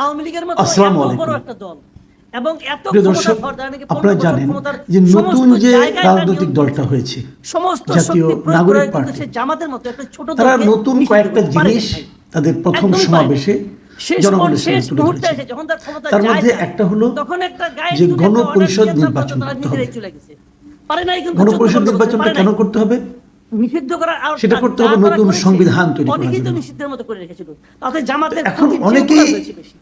আওয়ামী লীগের মতো বড় একটা দল এবং এত আপনারা জানেন যে নতুন যে রাজনৈতিক দলটা হয়েছে জাতীয় নাগরিক পার্টি, জামাতের মতো একটা ছোট তারা নতুন কয়েকটা জিনিস তাদের প্রথম সমাবেশে জনগণের সামনে তুলে ধরেছে। তার মধ্যে একটা হলো যে গণপরিষদ নির্বাচন করতে হবে। গণপরিষদ নির্বাচনটা কেন করতে হবে? নিষিদ্ধ করা, সেটা করতে হবে নতুন সংবিধান তৈরি করার জন্য। নিষিদ্ধের মতো করে রেখেছিল। তাতে জামাতের এখন অনেকেই,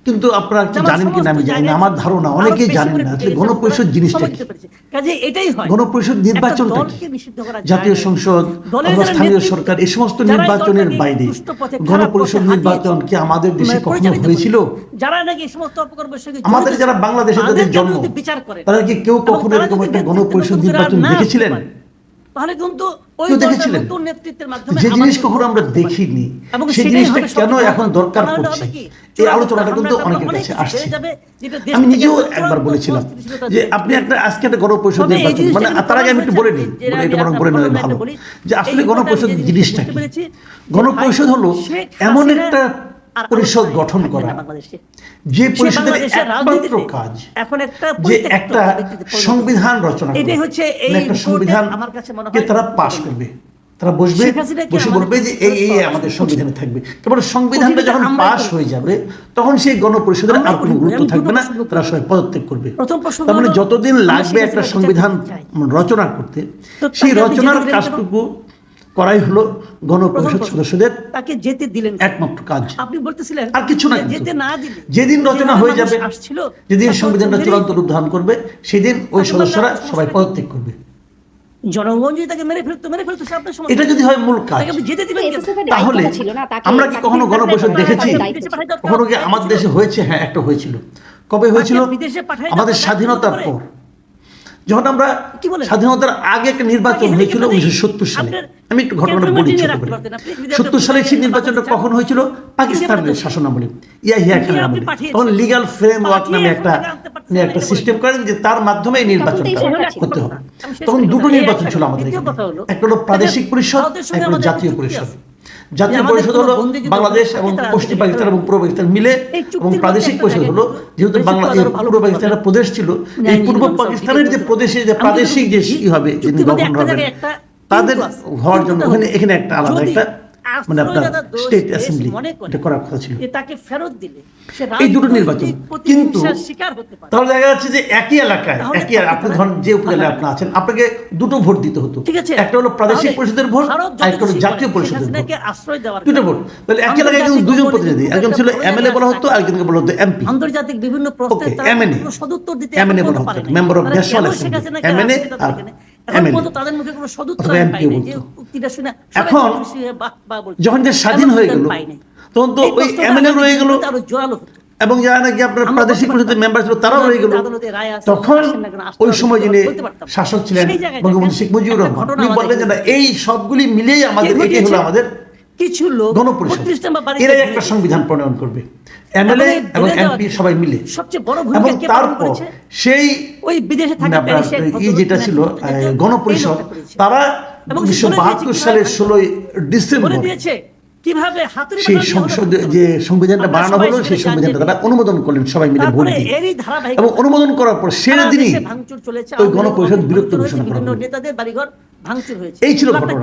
কিন্তু আপনারা কি জানেন কিনা আমি জানি না, আমার ধারণা অনেকেই জানেন না যে গণপরিষদ জিনিসটা কি। কাজে এটাই হয়, গণপরিষদ নির্বাচনটা কি? জাতীয় সংসদ, স্থানীয় সরকার, এই সমস্ত নির্বাচনের বাইরে গণপরিষদ নির্বাচন কি আমাদের দেশে কখনো হয়েছিল? যারা নাকি এই সমস্ত অপকর্মের সঙ্গে আমাদের যারা বাংলাদেশে তাদের জন্ম, তারা কি কেউ কখনো এরকম একটা গণপরিষদ নির্বাচন দেখেছিলেন? তাহলে কিন্তু ওই নেতৃত্বের মাধ্যমে যে জিনিস কখনো আমরা দেখিনি, সেই জিনিসটা কেন এখন দরকার পড়ছে, এই আলোচনাটা কিন্তু অনেকের কাছে আসছে। আমি নিজেও একবার বলেছিলাম যে আপনি আজকে একটা গণপরিষদ নির্বাচন, মানে তার আগে আমি একটু বলে নিই, এটা বরং বলে নেওয়া ভালো, যে আসলে গণপরিষদ জিনিসটা কি। গণপরিষদ হলো এমন একটা পরিষদ গঠন করা যে পরিষদের একমাত্র কাজ যে একটা সংবিধান রচনা করে, একটা সংবিধানকে তারা পাশ করবে। তারা বসবে, বসে বলবে যে এই আমাদের সংবিধানে থাকবে। তারপরে সংবিধানটা যখন পাশ হয়ে যাবে তখন সেই গণপরিষদের আর কোনো গুরুত্ব থাকবে না, তারা সবাই পদত্যাগ করবে। তার মানে যতদিন লাগবে একটা সংবিধান রচনা করতে, সেই রচনার কাজটুকু করাই হলো গণপরিষদ সদস্যদের তাকে যেতে দিলেন একমাত্র কাজ। আপনি বলতেছিলেন আর কিছু না, যেতে না দিলে যেদিন রচনা হয়ে যাবে, যেদিন সংবিধানটা চূড়ান্ত রূপ ধারণ করবে, সেদিন ওই সদস্যরা সবাই পদত্যাগ করবে। জনগণ যদি তাকে মেরে ফেলতো আপনার সমস্যা। এটা যদি হয় মূল কাজ, তাহলে আমরা কি কখনো গণপরিষদ দেখেছি? কখনো কি আমাদের দেশে হয়েছে? হ্যাঁ, একটা হয়েছিল। কবে হয়েছিল? আমাদের স্বাধীনতার পর, যখন আমরা স্বাধীনতার আগে একটা নির্বাচন হয়েছিল 1970 সালে। আমি একটু ঘটনাটা বলি ছোট করে। 70 সালে সেই নির্বাচনটা কখন হয়েছিল? পাকিস্তানের শাসনামলে, ইয়াহিয়া খানের আমলে। তখন লিগ্যাল ফ্রেমওয়ার্ক নামে একটা সিস্টেম করেন যে তার মাধ্যমে এই নির্বাচনটা করতে হবে। তখন দুটো নির্বাচন ছিল আমাদের এখানে, একটা হলো প্রাদেশিক পরিষদ, একটা হলো জাতীয় পরিষদ। জাতীয় পরিষদ হলো বাংলাদেশ এবং পশ্চিম পাকিস্তান এবং পূর্ব পাকিস্তান মিলে, এবং প্রাদেশিক পরিষদ হলো যেহেতু পূর্ব পাকিস্তান একটা প্রদেশ ছিল, এই পূর্ব পাকিস্তানের যে প্রদেশে যে প্রাদেশিক যে কি হবে, যিনি গভর্নর হবেন, তাদের হওয়ার জন্য এখানে একটা আলাদা একটা মানে আপনার স্টেট অ্যাসেম্বলি এটা করার কথা ছিল। এই দুটো নির্বাচন, কিন্তু তাহলে দেখা যাচ্ছে যে একই এলাকায়, আপনি ধরেন যে উপজেলায় আপনি আছেন, আপনাকে দুটো ভোট দিতে হতো। একটা হলো প্রাদেশিক পরিষদের ভোট, আর একটা হলো জাতীয় পরিষদের ভোট, দুটো ভোট। তাহলে একই এলাকায় কিন্তু দুজন প্রতিনিধি, একজন ছিল এমএলএ বলা হতো, আরেকজনকে বলা হতো এমপি। আন্তর্জাতিক বিভিন্ন প্রশ্নের তারা কোনো সদুত্তর দিতে বলা হতো, member of national assembly, MLA আর এখন যখন যে স্বাধীন হয়ে গেল, তখন তো ওই এমএলএ রয়ে গেল, এবং যারা নাকি আপনার প্রাদেশিক পরিষদের মেম্বার ছিল তারাও রয়ে গেল। তখন ওই সময় যিনি শাসক ছিলেন বঙ্গবন্ধু শেখ মুজিবুর রহমান, উনি বললেন যে না, এই সবগুলি মিলেই আমাদের, এটাই হলো আমাদের কিছু লোক গণপরিষদ, এরাই একটা সংবিধান প্রণয়ন করবে, এমএলএ এবং এমপি সবাই মিলে। এবং তারপর সেই ওই বিদেশে থাকা যেটা ছিল গণপরিষদ, তারা 1972 সালের 16 ডিসেম্বর সেই সংসদ যে সংবিধানটা বানানো হলো, সেই সংবিধানটা তারা অনুমোদন করলেন সবাই মিলে ভোট দিয়ে, এবং অনুমোদন করার পর সেই দিনই ওই গণপরিষদ বিলুপ্ত ঘোষণা করা হলো। এই ছিল ঘটনা।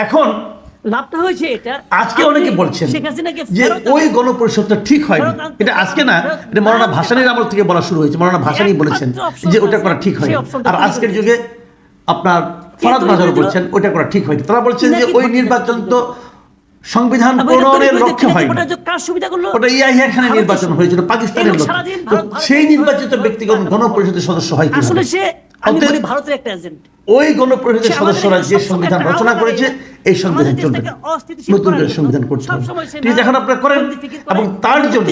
এখন লাভটা হয়েছে এটা, আজকে অনেকে বলছেন যে ওই গণপরিষদটা ঠিক হয়নি। এটা আজকে না, এটা মৌলানা ভাসানীর আমল থেকে বলা শুরু হয়েছে। মৌলানা ভাসানী বলেছেন যে ওটা করা ঠিক হয়নি, আর আজকের যুগে আপনার ফরহাদ মাজার বলছেন ওটা করা ঠিক হয়নি। তারা বলছেন যে ওই নির্বাচন তো সংবিধান প্রণয়নের লক্ষ্যে হয়নি, ওটা ইয়াহিয়া খানের নির্বাচন হয়েছিল পাকিস্তানের লক্ষ্যে। সেই নির্বাচিত ব্যক্তিগণ গণপরিষদের সদস্য হয় কি? ভারতের একটা এজেন্ট। ওই গণপরিষদের সদস্যরা যে সংবিধান রচনা করেছে, এই সংবিধান চলবে, নতুন করে সংবিধান করতে হবে। ঠিক এখন আপনারা করেন, এবং তার জন্য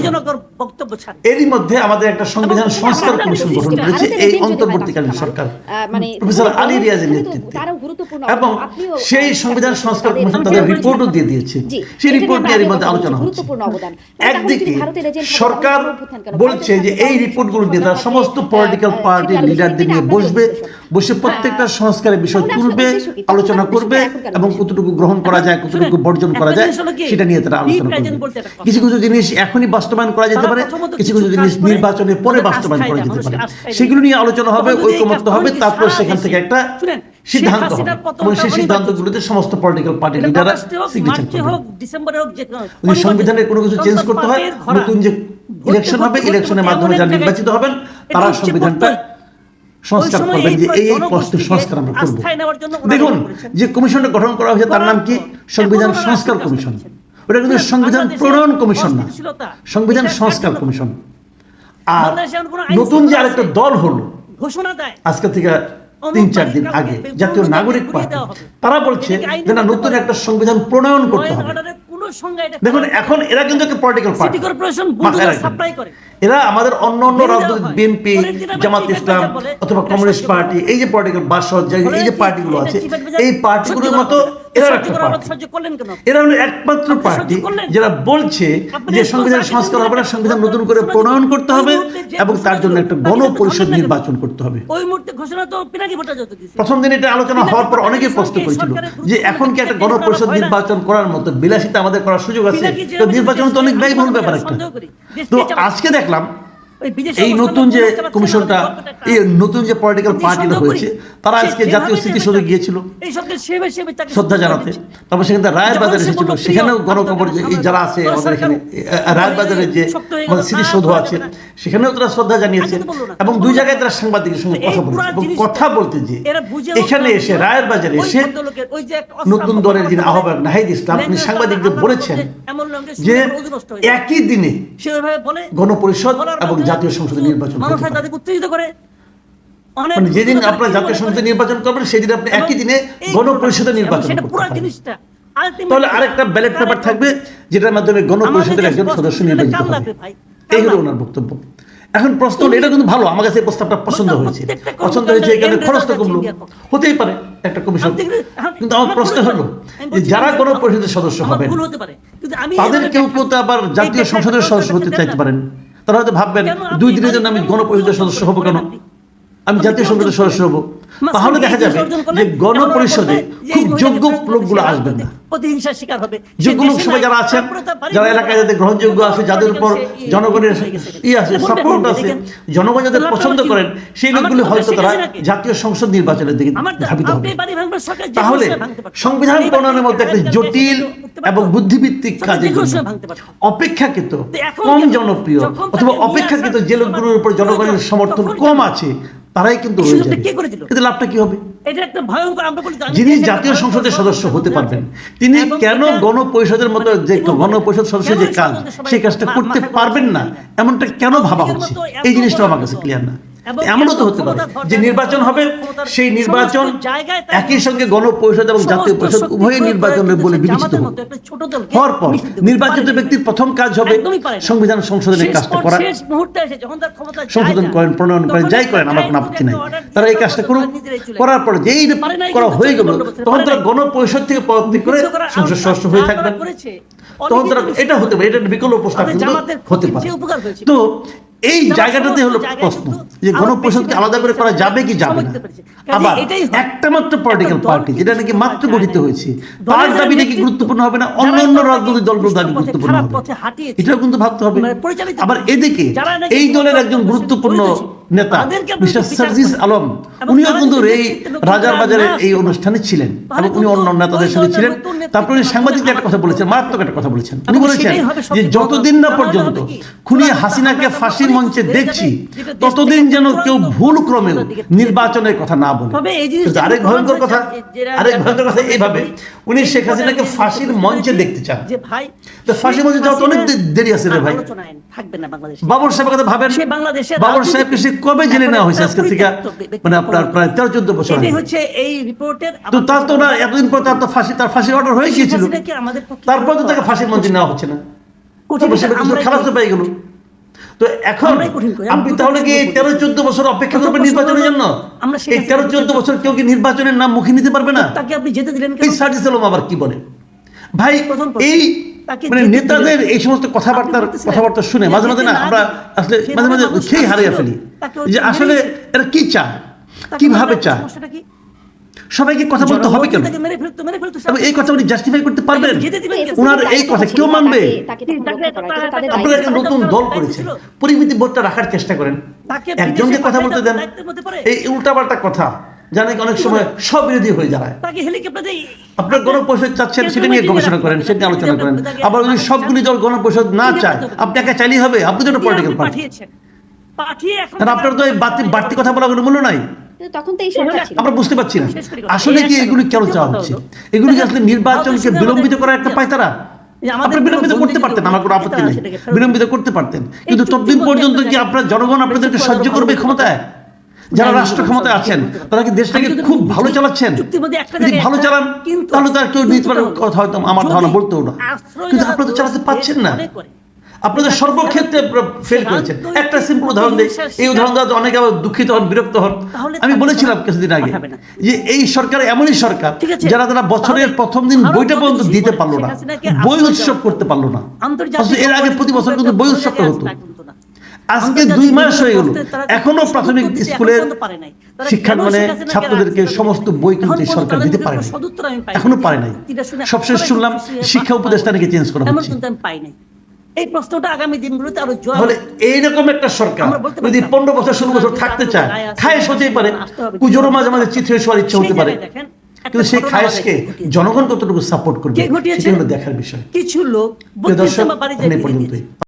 এরই মধ্যে আমাদের একটা সংবিধান সংস্কার কমিশন গঠন করেছে এই অন্তর্বর্তীকালীন সরকার, প্রফেসর আলী রিয়াজের নেতৃত্বে, এবং সেই সংবিধান সংস্কার কমিশন তাদের রিপোর্টও দিয়ে দিয়েছে। সেই রিপোর্ট নিয়ে এর মধ্যে আলোচনা হচ্ছে। একদিকে সরকার বলছে যে এই রিপোর্টগুলো নিয়ে তারা সমস্ত পলিটিক্যাল পার্টির লিডারদের নিয়ে বসবে, বসে প্রত্যেকটা সংস্কারের বিষয় তুলবে, আলোচনা করবে এবং কতটুকু গ্রহণ করা যায়, কতটুকু বর্জন করা যায় সেটা নিয়ে তারা আলোচনা করবে। কিছু কিছু জিনিস এখনই বাস্তবায়ন করা যেতে পারে, কিছু কিছু জিনিস নির্বাচনের পরে বাস্তবায়ন করা যেতে পারে, সেগুলো নিয়ে আলোচনা হবে, ঐকমত্য হবে, তারপর সেখান থেকে একটা সিদ্ধান্ত হবে এবং সেই সিদ্ধান্তগুলোতে সমস্ত পলিটিক্যাল পার্টি লিডাররা সিগনেচার করবে। যদি সংবিধানের কোনো কিছু চেঞ্জ করতে হয়, নতুন যে ইলেকশন হবে, ইলেকশনের মাধ্যমে যারা নির্বাচিত হবেন তারা সংবিধানটা সংস্কার করবেন, যে এই প্রস্তুত সংস্কার আমরা করব। দেখুন যে কমিশনটা গঠন করা হয়েছে তার নাম কি? সংবিধান সংস্কার কমিশন। ওটা কিন্তু সংবিধান প্রণয়ন কমিশন না, সংবিধান সংস্কার কমিশন। আর নতুন যে আরেকটা দল হলো আজকে থেকে ৩-৪ দিন আগে, জাতীয় নাগরিক পার্টি, তারা বলছে যে না, নতুন একটা সংবিধান প্রণয়ন করতে হবে। দেখুন এখন এরা কিন্তু একটা পলিটিক্যাল পার্টি, এরা আমাদের অন্য অন্য রাজনৈতিক বিএনপি, জামাত ইসলাম অথবা কমিউনিস্ট পার্টি, এই যে পলিটিক্যাল বাসদ, এই যে পার্টিগুলো আছে, এই পার্টিগুলোর মতো এরা একটা পার্টি। এরা হলো একমাত্র পার্টি যারা বলছে যে সংবিধান সংস্কার হবে না, সংবিধান নতুন করে প্রণয়ন করতে হবে এবং তার জন্য একটা গণপরিষদ নির্বাচন করতে হবে। প্রথম দিন এটা আলোচনা হওয়ার পর অনেকেই প্রশ্ন করেছিল যে এখন কি একটা গণপরিষদ নির্বাচন করার মতো বিলাসিতা আমাদের করার সুযোগ আছে? তো নির্বাচন তো অনেক ব্যয়বহুল ব্যাপার একটা। তো আজকে দেখলাম এই নতুন যে কমিশনটা, এই নতুন যে পলিটিক্যাল পার্টিটা হয়েছে, তারা আজকে জাতীয় স্মৃতিসৌধে গিয়েছিল শ্রদ্ধা জানাতে। তারপর সেখানে রায়ের বাজারে এসেছিল, সেখানেও গণকবর যারা আছে আমাদের এখানে রায়ের বাজারে যে আমাদের স্মৃতিসৌধ আছে, সেখানেও তারা শ্রদ্ধা জানিয়েছে এবং দুই জায়গায় তারা সাংবাদিকের সঙ্গে কথা বলেছে। এবং কথা বলতে যে এখানে এসে রায়ের বাজারে এসে নতুন দলের যিনি আহ্বায়ক নাহিদ ইসলাম, তিনি সাংবাদিকদের বলেছেন যে একই দিনে গণপরিষদ এবং জাতীয় সংসদে নির্বাচন মানে যেদিন আপনারা জাতীয় সংসদে নির্বাচন করবেন সেদিন আপনি একই দিনে গণপরিষদে নির্বাচন করতে পারবেন। তাহলে আরেকটা ব্যালট পেপার থাকবে যেটার মাধ্যমে গণপরিষদের একজন সদস্য নির্বাচিত হবে। এই হলো ওনার বক্তব্য। এখন প্রশ্ন হলো, এটা কিন্তু ভালো, আমার কাছে এই প্রস্তাবটা পছন্দ হয়েছে। এখানে খরচটা কমলো, হতেই পারে একটা কমিশন। কিন্তু আমার প্রশ্ন হলো যে যারা গণপরিষদের সদস্য হবেন তাদের কেউ কেউ তো আবার জাতীয় সংসদের সদস্য হতে চাইতে পারেন। তারা হয়তো ভাববেন 2 দিনের জন্য আমি গণপরিষদের সদস্য হবো কেন, আমি জাতীয় সংসদের সদস্য হবো। তাহলে দেখা যাবে যে গণপরিষদে খুব যোগ্য লোকগুলো আসবেন না, যোগ্য লোক সবাই যারা আছেন, যারা এলাকায় যাদের গ্রহণযোগ্য আছে, যাদের উপর জনগণের আছে, সাপোর্ট আছে, জনগণ যাদের পছন্দ করেন, সেই লোকগুলি হয়তো তারা জাতীয় সংসদ নির্বাচনের দিকে ধাবিত হবে। তাহলে সংবিধান প্রণয়নের মধ্যে একটা জটিল এবং বুদ্ধিভিত্তিক কাজের জন্য অপেক্ষাকৃত কম জনপ্রিয় অথবা অপেক্ষাকৃত যে লোকগুলোর উপর জনগণের সমর্থন কম আছে তারাই কিন্তু রয়ে যাবে। কিন্তু লাভটা কি হবে? যিনি জাতীয় সংসদের সদস্য হতে পারবেন তিনি কেন গণপরিষদের মতো যে গণপরিষদ সদস্য যে কাজ, সেই কাজটা করতে পারবেন না, এমনটা কেন ভাবা হচ্ছে? এই জিনিসটা আমার কাছে ক্লিয়ার না। এমনও তো হতে পারে যে নির্বাচন হবে, সেই নির্বাচন একই সঙ্গে গণপরিষদ এবং জাতীয় পরিষদ উভয় নির্বাচনের বলে বিবেচিত হওয়ার পর নির্বাচিত ব্যক্তির প্রথম কাজ হবে সংবিধান সংশোধনের কাজটা করা, সংশোধন করেন, প্রণয়ন করেন, যাই করেন, আমার কোনো আপত্তি নাই। তারা এই কাজটা করুন, করার পরে যেই করা হয়ে গেল তখন তারা গণপরিষদ থেকে পদত্যাগ করে সংসদ সদস্য হয়ে থাকবেন। তখন তারা এটা হতে পারে, এটা বিকল্প প্রস্তাব কিন্তু হতে পারে। তো এই জায়গাটাতে হলো প্রশ্ন যে গণপরিষদকে আলাদা করে করা যাবে কি যাবে না। আবার একটা মাত্র পলিটিক্যাল পার্টি যেটা নাকি মাত্র গঠিত হয়েছে, তার দাবি নাকি গুরুত্বপূর্ণ হবে না, অন্যান্য রাজনৈতিক দলগুলোর দাবি গুরুত্বপূর্ণ হবে, এটাও কিন্তু ভাবতে হবে। আবার এদিকে এই দলের একজন গুরুত্বপূর্ণ নেতা মিস্টার সার্জিস আলম, উনিও কিন্তু এই রাজার বাজারের এই অনুষ্ঠানে ছিলেন এবং উনি অন্য নেতাদের সাথে ছিলেন। তারপরে উনি সাংবাদিকদের একটা কথা বলেছেন, মারাত্মক একটা কথা বলেছেন। উনি বলেছেন যে যতদিন না পর্যন্ত খুনি হাসিনাকে ফাঁসির মঞ্চে দেখছি ততদিন যেন কেউ ভুল ক্রমে নির্বাচনের কথা না বলে। আরেক ভয়ঙ্কর কথা এইভাবে উনি শেখ হাসিনাকে ফাঁসির মঞ্চে দেখতে চান। তো ফাঁসির মঞ্চে যাওয়া তো অনেক দেরি আছে রে ভাই। বাবর সাহেবের কথা ভাবেন, বাবর সাহেবকে সে কবে জেনে নেওয়া হয়েছে? আজকে থেকে মানে আপনার প্রায় 13-14 বছর আগে। তো তার তো না এতদিন পর তার তো তার ফাঁসির অর্ডার হয়ে গিয়েছিল, তারপর তো তাকে ফাঁসির মঞ্চে নেওয়া হচ্ছে না, খারাপ তো পেয়ে গেল। তো এখন আপনি তাহলে কি 13-14 বছর অপেক্ষা করবেন নির্বাচনের জন্য? এই 13-14 বছর কেউ কি নির্বাচনের নাম মুখে নিতে পারবে না? এই সার্জিস আলম আবার কি বলে ভাই, এই মানে নেতাদের এই সমস্ত কথাবার্তা শুনে মাঝে মাঝে না আমরা আসলে মাঝে মাঝে খেয়ে হারিয়ে ফেলি যে আসলে এরা কি চায়। কিভাবে চায়? সবাইকে কথা বলতে হবে কেন? এবং এই কথা উনি জাস্টিফাই করতে পারবেন? ওনার এই কথা কেউ মানবে? আপনারা একটা নতুন দল করেছেন, পরিমিতি বোধটা রাখার চেষ্টা করেন, একজনকে কথা বলতে দেন। এই উল্টাপাল্টা কথা জানে অনেক সময় সব বিরোধী হয়ে যায়। আপনার গণপরিষদ চাচ্ছেন, সেটা নিয়ে গবেষণা করেন, সেটা নিয়ে আলোচনা করেন। আবার যদি সবগুলি দল গণপরিষদ না চায়, আপনি একা চাইলেই হবে? আপনি তো একটা পলিটিক্যাল পার্টি, আপনার তো এই বাড়তি কথা বলার কোনো মূল্য নাই। তখন তো এই সরকার ছিল। আমরা বুঝতে পারছি না আসলে কি এগুলি কেন চাওয়া হচ্ছে। এগুলি কি আসলে নির্বাচনকে বিলম্বিত করার একটা পায়তারা? আপনি বিলম্বিত করতে পারতেন, আমার কোনো আপত্তি নেই, বিলম্বিত করতে পারতেন, কিন্তু ততদিন পর্যন্ত কি আপনার জনগণ আপনাদেরকে সহ্য করবে ক্ষমতায়? যারা রাষ্ট্র ক্ষমতায় আছেন তারা কি দেশটাকে খুব ভালো চালাচ্ছেন? যদি ভালো চালান তাহলে তার কেউ নিতে পারার কথা হয়তো আমার ধারণা বলতেও না, কিন্তু আপনারা তো চালাতে পারছেন না। আপনাদের সর্বক্ষেত্রে ফেল করেছেন। একটা সিম্পল উদাহরণ দিই, এই উদাহরণ দেওয়া অনেকে আবার দুঃখিত হন, বিরক্ত হন। আমি বলেছিলাম কিছুদিন আগে যে এই সরকার এমনই সরকার যারা তারা বছরের প্রথম দিন বইটা পর্যন্ত দিতে পারলো না, বই উৎসব করতে পারলো না। এর আগে প্রতি বছর কিন্তু বই উৎসবটা হতো। আজকে 2 মাস হয়ে গেল, এখনো প্রাথমিক স্কুলের শিক্ষাঙ্গনে ছাত্রদেরকে সমস্ত বই কিন্তু সরকার দিতে পারে না, এখনো পারে নাই। সবশেষ শুনলাম শিক্ষা উপদেষ্টা নাকি চেঞ্জ করা হচ্ছে। এই প্রশ্নটা আগামী দিনগুলোতে আরো তাহলে এইরকম একটা সরকার যদি 15 বছর 16 বছর থাকতে চায়, খায়েশ হতেই পারে, কুজোরও মাঝে মাঝে চিত্রে শোয়ার ইচ্ছা হতে পারে, কিন্তু সেই খায়েশকে জনগণ কতটুকু সাপোর্ট করবে সেটা হলো দেখার বিষয়। কিছু লোক দর্শক, এই পর্যন্তই।